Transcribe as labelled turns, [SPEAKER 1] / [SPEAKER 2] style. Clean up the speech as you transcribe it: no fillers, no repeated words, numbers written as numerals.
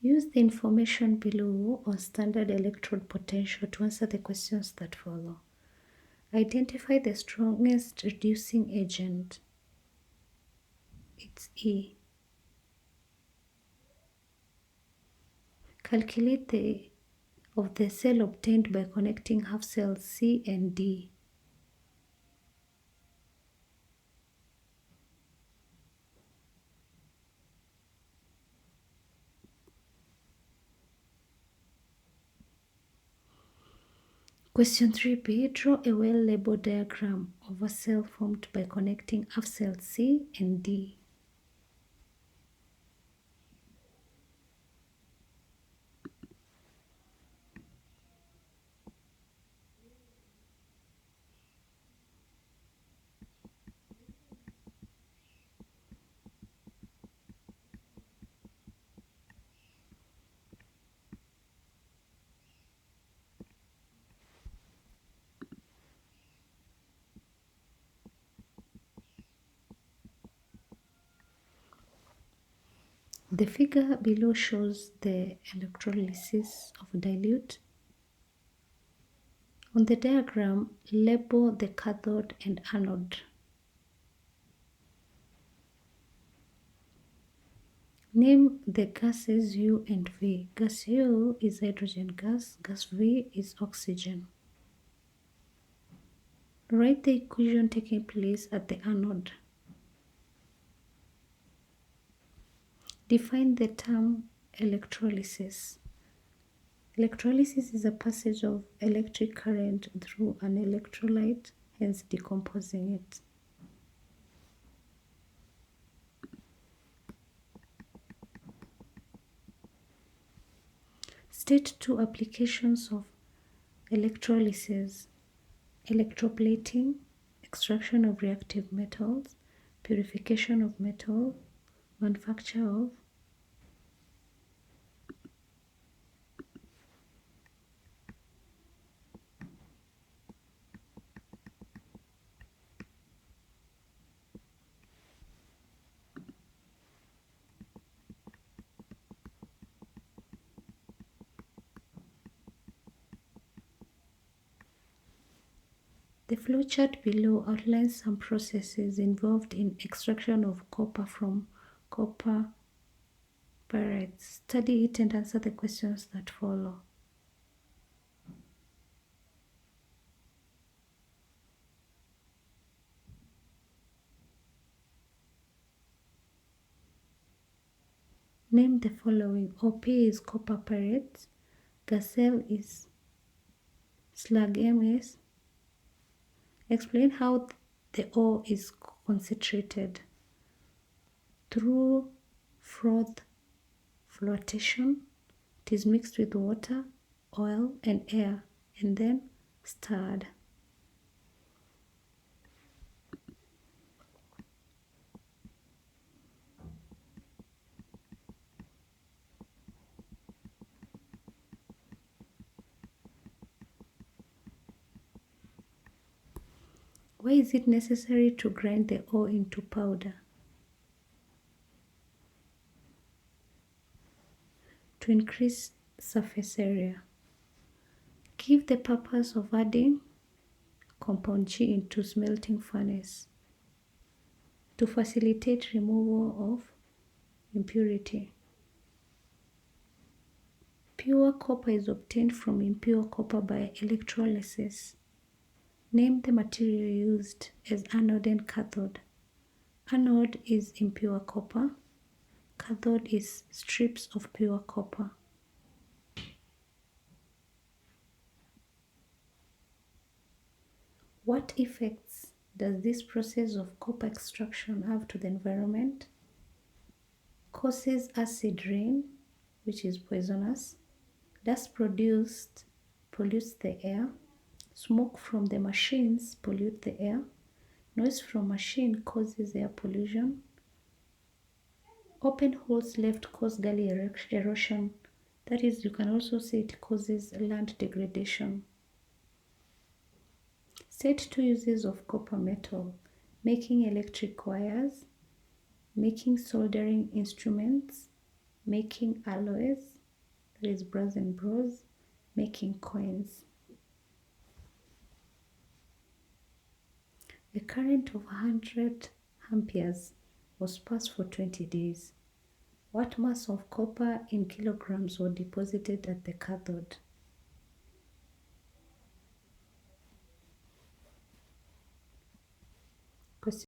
[SPEAKER 1] Use the information below on standard electrode potential to answer the questions that follow. Identify the strongest reducing agent. It's E. Calculate the of the cell obtained by connecting half cells C and D. Question 3b. Draw a well-labeled diagram of a cell formed by connecting half cells C and D. The figure below shows the electrolysis of dilute. On the diagram, label the cathode and anode. Name the gases U and V. Gas U is hydrogen gas, gas V is oxygen. Write the equation taking place at the anode. Define the term electrolysis. Electrolysis is a passage of electric current through an electrolyte, hence decomposing it. State two applications of electrolysis: electroplating, extraction of reactive metals, purification of metal, manufacture of The flowchart below outlines some processes involved in extraction of copper from copper pyrites. Study it and answer the questions that follow. Name the following. OP is copper pyrites. Kcse is slag MS. Explain how the ore is concentrated. Through froth flotation, it is mixed with water, oil, and air, and then stirred. Why is it necessary to grind the ore into powder? To increase surface area. Give the purpose of adding compound G into smelting furnace. To facilitate removal of impurity. Pure copper is obtained from impure copper by electrolysis. Name the material used as anode and cathode. Anode is impure copper. Cathode is strips of pure copper. What effects does this process of copper extraction have to the environment? Causes acid rain, which is poisonous. Dust produced pollutes the air. Smoke from the machines pollute the air. Noise from machine causes air pollution. Open holes left cause gully erosion. That is, you can also say it causes land degradation. State two uses of copper metal: making electric wires, making soldering instruments, making alloys, that is brass and bronze, making coins. A current of 100 amperes was passed for 20 days. What mass of copper in kilograms was deposited at the cathode?